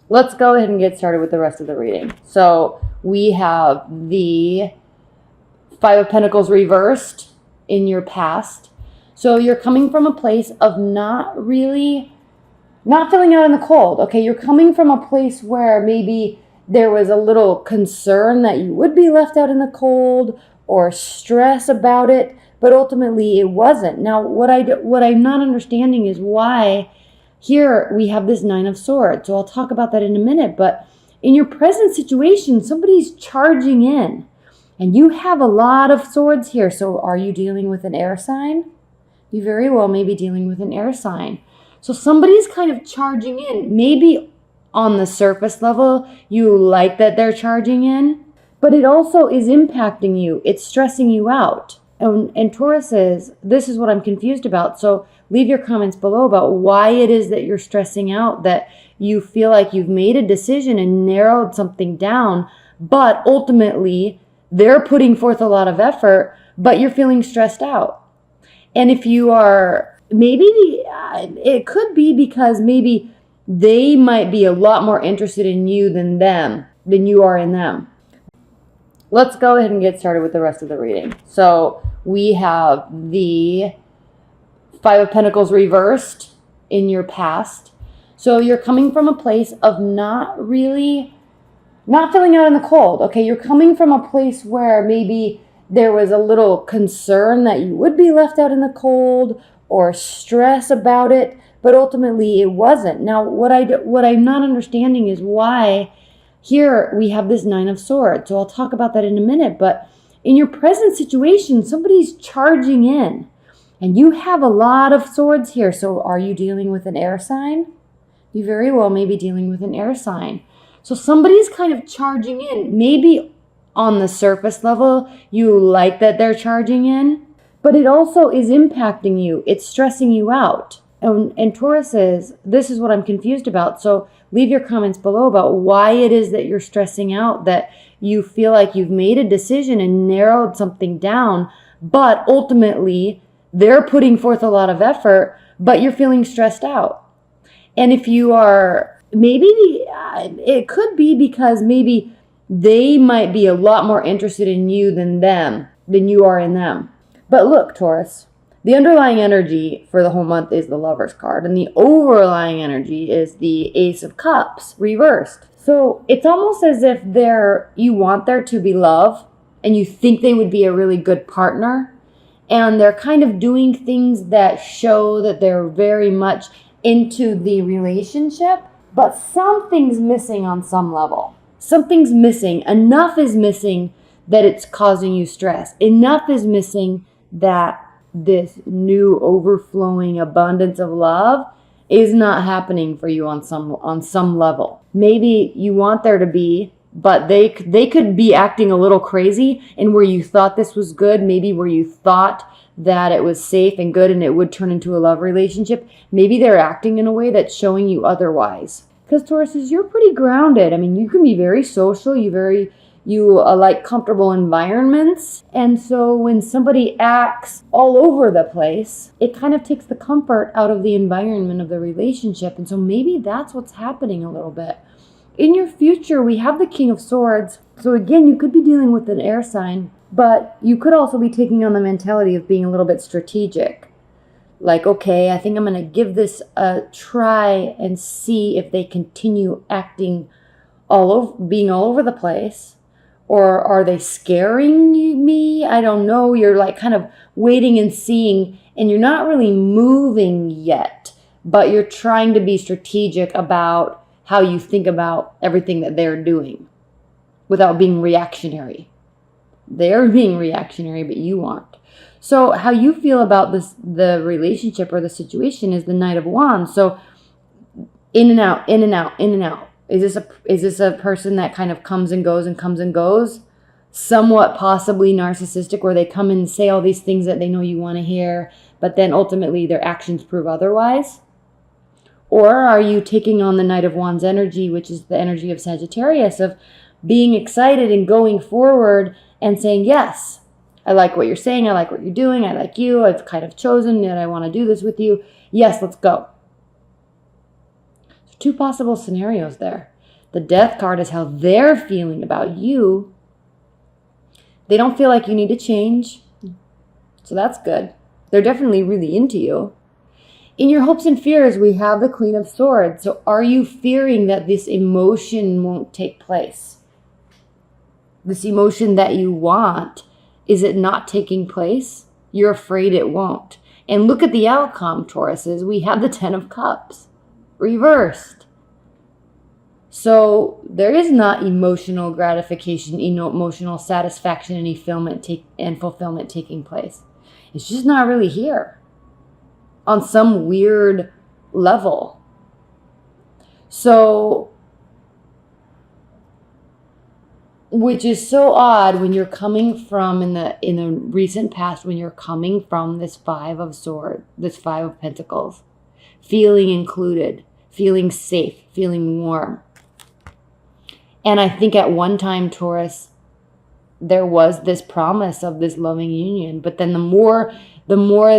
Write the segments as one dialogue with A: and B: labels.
A: Let's go ahead and get started with the rest of the reading. So we have the Five of Pentacles reversed in your past. So you're coming from a place of not feeling out in the cold. Okay, you're coming from a place where maybe there was a little concern that you would be left out in the cold or stress about it, but ultimately it wasn't. Now, what I'm not understanding is why here we have this Nine of Swords. So I'll talk about that in a minute, but in your present situation, somebody's charging in and you have a lot of swords here. So are you dealing with an air sign? You very well may be dealing with an air sign. So somebody's kind of charging in. Maybe on the surface level, you like that they're charging in, but it also is impacting you. It's stressing you out. And Taurus says, this is what I'm confused about. So leave your comments below about why it is that you're stressing out, that you feel like you've made a decision and narrowed something down, but ultimately they're putting forth a lot of effort, but you're feeling stressed out. And if you are, maybe it could be because maybe they might be a lot more interested in you than you are in them. Let's go ahead and get started with the rest of the reading. So we have the Five of Pentacles reversed in your past. So you're coming from a place of not feeling out in the cold. Okay, you're coming from a place where maybe there was a little concern that you would be left out in the cold or stress about it, but ultimately it wasn't. Now, what I'm not understanding is why here we have this Nine of Swords. So I'll talk about that in a minute, but in your present situation, somebody's charging in and you have a lot of swords here. So are you dealing with an air sign? You very well may be dealing with an air sign. So somebody's kind of charging in. Maybe on the surface level, you like that they're charging in, but it also is impacting you. It's stressing you out. And Taurus says, this is what I'm confused about. So leave your comments below about why it is that you're stressing out, that you feel like you've made a decision and narrowed something down, but ultimately they're putting forth a lot of effort, but you're feeling stressed out. And if you are, maybe it could be because maybe they might be a lot more interested in you than you are in them. But look, Taurus, the underlying energy for the whole month is the Lover's card, and the overlying energy is the Ace of Cups reversed. So it's almost as if you want there to be love, and you think they would be a really good partner, and they're kind of doing things that show that they're very much into the relationship, but something's missing on some level. Something's missing. Enough is missing that it's causing you stress. Enough is missing that this new overflowing abundance of love is not happening for you on some level. Maybe you want there to be, but they could be acting a little crazy, and where you thought this was good, maybe where you thought that it was safe and good and it would turn into a love relationship, maybe they're acting in a way that's showing you otherwise. Because Taurus says you're pretty grounded. I mean, you can be very social. You like comfortable environments. And so when somebody acts all over the place, it kind of takes the comfort out of the environment of the relationship. And so maybe that's what's happening a little bit. In your future, we have the King of Swords. So again, you could be dealing with an air sign, but you could also be taking on the mentality of being a little bit strategic. Like, okay, I think I'm going to give this a try and see if they continue acting being all over the place. Or are they scaring me? I don't know. You're like kind of waiting and seeing, and you're not really moving yet, but you're trying to be strategic about how you think about everything that they're doing without being reactionary. They're being reactionary, but you aren't. So how you feel about the relationship or the situation is the Knight of Wands. So in and out, in and out, in and out. Is this a person that kind of comes and goes and comes and goes? Somewhat possibly narcissistic, where they come and say all these things that they know you want to hear, but then ultimately their actions prove otherwise? Or are you taking on the Knight of Wands energy, which is the energy of Sagittarius, of being excited and going forward and saying, yes, I like what you're saying, I like what you're doing, I like you, I've kind of chosen that I want to do this with you. Yes, let's go. So two possible scenarios there. The Death card is how they're feeling about you. They don't feel like you need to change. So that's good. They're definitely really into you. In your hopes and fears, we have the Queen of Swords. So are you fearing that this emotion won't take place? This emotion that you want, is it not taking place? You're afraid it won't. And look at the outcome, Tauruses. We have the Ten of Cups reversed. So there is not emotional gratification, emotional satisfaction and fulfillment taking place. It's just not really here on some weird level. So, which is so odd when you're coming from in the recent past, when you're coming from this Five of Swords, this Five of Pentacles, feeling included, feeling safe, feeling warm. And I think at one time, Taurus, there was this promise of this loving union. But then the more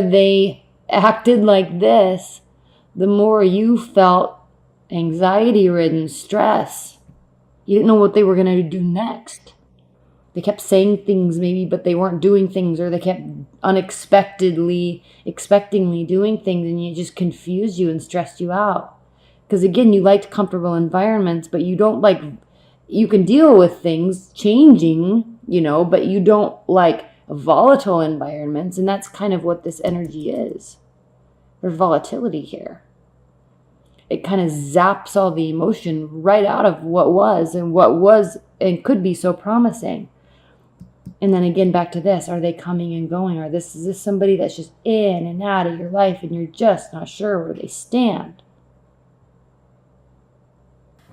A: they acted like this, the more you felt anxiety-ridden, stress. You didn't know what they were going to do next. They kept saying things maybe, but they weren't doing things, or they kept expectingly doing things, and it just confused you and stressed you out. Because again, you liked comfortable environments, but you don't like... You can deal with things changing, but you don't like volatile environments. And that's kind of what this energy is. There's volatility here. It kind of zaps all the emotion right out of what was and could be so promising. And then again, back to this. Are they coming and going? Is this somebody that's just in and out of your life and you're just not sure where they stand?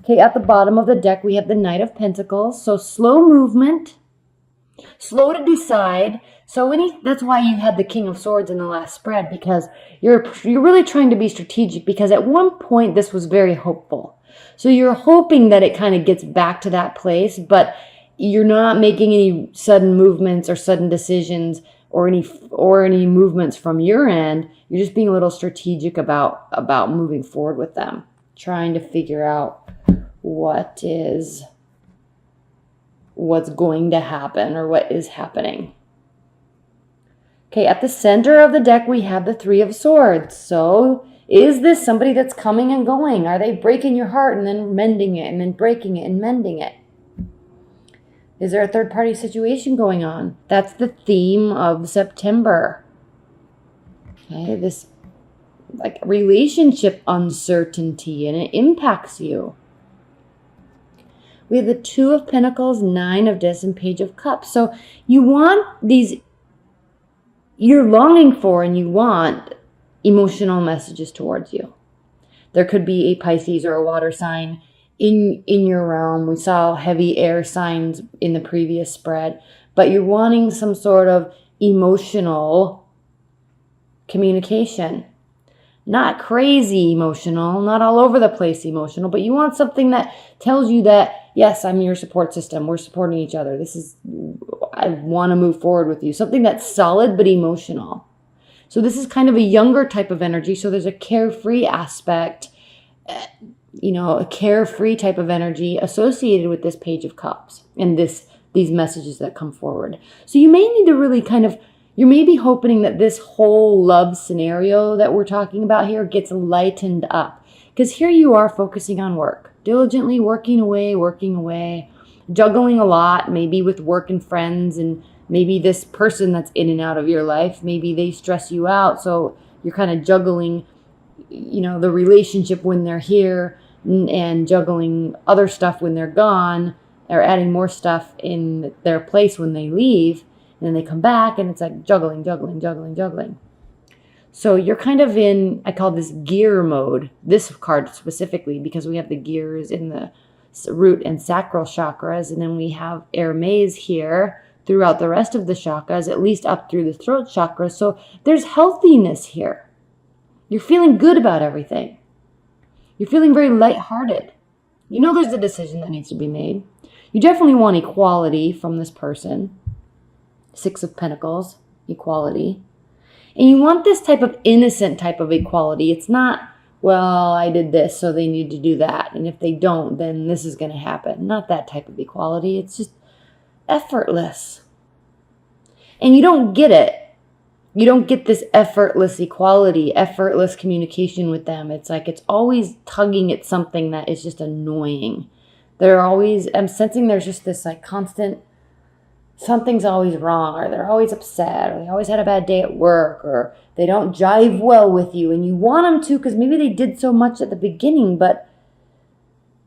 A: Okay, at the bottom of the deck, we have the Knight of Pentacles. So slow movement, slow to decide. So that's why you had the King of Swords in the last spread, because you're really trying to be strategic, because at one point this was very hopeful. So you're hoping that it kind of gets back to that place, but you're not making any sudden movements or sudden decisions or any movements from your end. You're just being a little strategic about moving forward with them, trying to figure out what's going to happen or what is happening. Okay, at the center of the deck, we have the Three of Swords. So is this somebody that's coming and going? Are they breaking your heart and then mending it, and then breaking it and mending it? Is there a third-party situation going on? That's the theme of September. Okay, this like relationship uncertainty, and it impacts you. We have the Two of Pentacles, Nine of Discs, and Page of Cups. So you want these, you're longing for, and you want emotional messages towards you. There could be a Pisces or a water sign in your realm. We saw heavy air signs in the previous spread, but you're wanting some sort of emotional communication. Not crazy emotional, not all over the place emotional, but you want something that tells you that, yes, I'm your support system. We're supporting each other. I want to move forward with you. Something that's solid but emotional. So this is kind of a younger type of energy. So there's a carefree aspect, a carefree type of energy associated with this Page of Cups and these messages that come forward. So you may need to really you may be hoping that this whole love scenario that we're talking about here gets lightened up. Because here you are focusing on work. Diligently working away, juggling a lot, maybe with work and friends, and maybe this person that's in and out of your life, maybe they stress you out. So you're kind of juggling, the relationship when they're here and juggling other stuff when they're gone, or adding more stuff in their place when they leave. And then they come back and it's like juggling. So you're kind of in, I call this gear mode, this card specifically, because we have the gears in the root and sacral chakras. And then we have air maze here throughout the rest of the chakras, at least up through the throat chakra. So there's healthiness here. You're feeling good about everything. You're feeling very lighthearted. There's a decision that needs to be made. You definitely want equality from this person. Six of Pentacles, equality. And you want this type of innocent type of equality. It's not well, I did this, so they need to do that. And if they don't, then this is going to happen. Not that type of equality. It's just effortless. And you don't get it. You don't get this effortless equality, effortless communication with them. It's like it's always tugging at something that is just annoying. I'm sensing there's just this like constant, something's always wrong, or they're always upset, or they always had a bad day at work, or they don't jive well with you, and you want them to because maybe they did so much at the beginning, but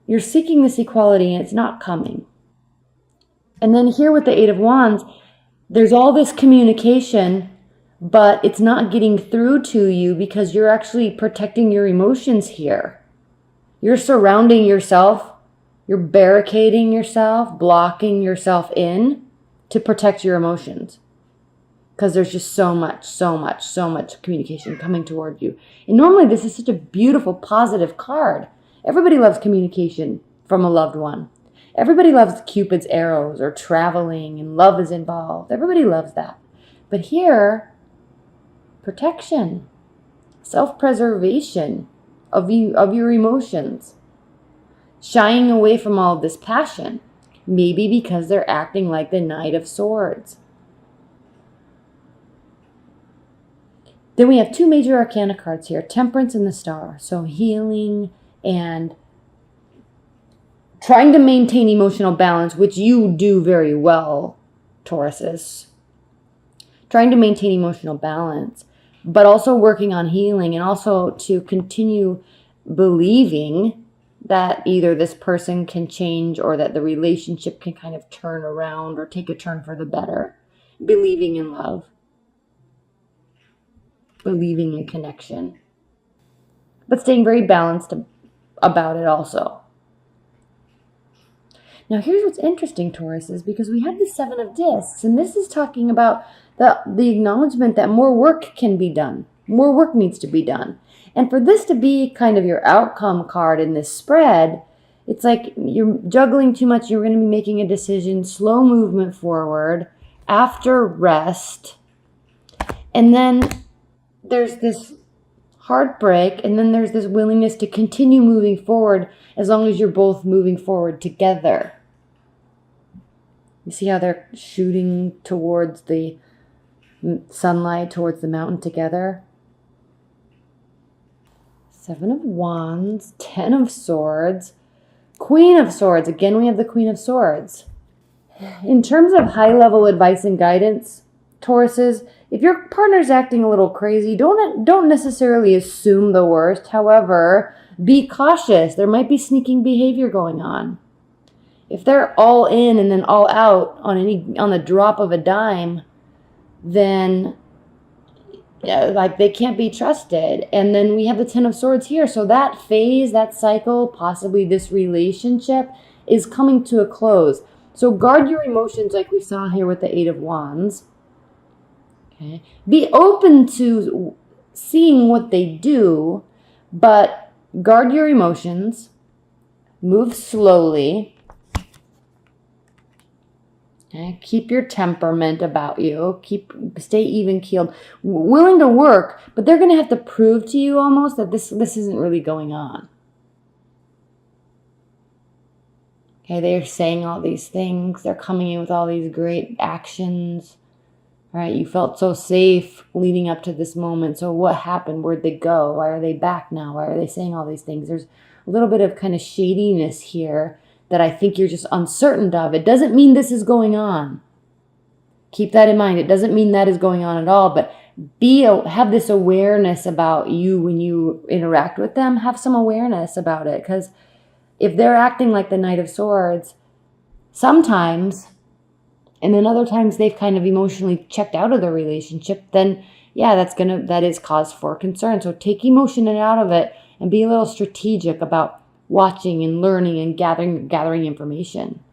A: you're seeking this equality and it's not coming. And then here with the Eight of Wands, there's all this communication, but it's not getting through to you because you're actually protecting your emotions here. You're surrounding yourself, you're barricading yourself, blocking yourself in to protect your emotions. Because there's just so much communication coming toward you. And normally this is such a beautiful, positive card. Everybody loves communication from a loved one. Everybody loves Cupid's arrows or traveling and love is involved. Everybody loves that. But here, protection, self-preservation of your emotions, shying away from all of this passion, maybe because they're acting like the Knight of Swords. Then we have two major arcana cards here, Temperance and the Star. So healing and trying to maintain emotional balance, which you do very well, Tauruses. Trying to maintain emotional balance, but also working on healing and also to continue believing that either this person can change or that the relationship can kind of turn around or take a turn for the better. Believing in love. Believing in connection. But staying very balanced about it also. Now here's what's interesting, Taurus, is because we have the Seven of Discs, and this is talking about the acknowledgement that more work can be done. More work needs to be done. And for this to be kind of your outcome card in this spread, it's like you're juggling too much. You're going to be making a decision, slow movement forward, after rest. And then there's this heartbreak, and then there's this willingness to continue moving forward as long as you're both moving forward together. You see how they're shooting towards the sunlight, towards the mountain together? Seven of Wands, Ten of Swords, Queen of Swords. Again, we have the Queen of Swords. In terms of high-level advice and guidance, Tauruses, if your partner's acting a little crazy, don't necessarily assume the worst. However, be cautious. There might be sneaking behavior going on. If they're all in and then all out on the drop of a dime, then like they can't be trusted. And then we have the Ten of Swords here. So that phase, that cycle, possibly this relationship is coming to a close. So guard your emotions like we saw here with the Eight of Wands. Okay. Be open to seeing what they do, but guard your emotions. Move slowly. Okay. Keep your temperament about you. Stay even-keeled. Willing to work, but they're going to have to prove to you almost that this isn't really going on. Okay, they're saying all these things. They're coming in with all these great actions. All right, you felt so safe leading up to this moment. So what happened? Where'd they go? Why are they back now? Why are they saying all these things? There's a little bit of kind of shadiness here that I think you're just uncertain of. It doesn't mean this is going on. Keep that in mind. It doesn't mean that is going on at all, but have this awareness about you when you interact with them. Have some awareness about it, because if they're acting like the Knight of Swords, sometimes, and then other times they've kind of emotionally checked out of the relationship, then yeah, that is cause for concern. So take emotion out of it and be a little strategic about watching and learning and gathering information.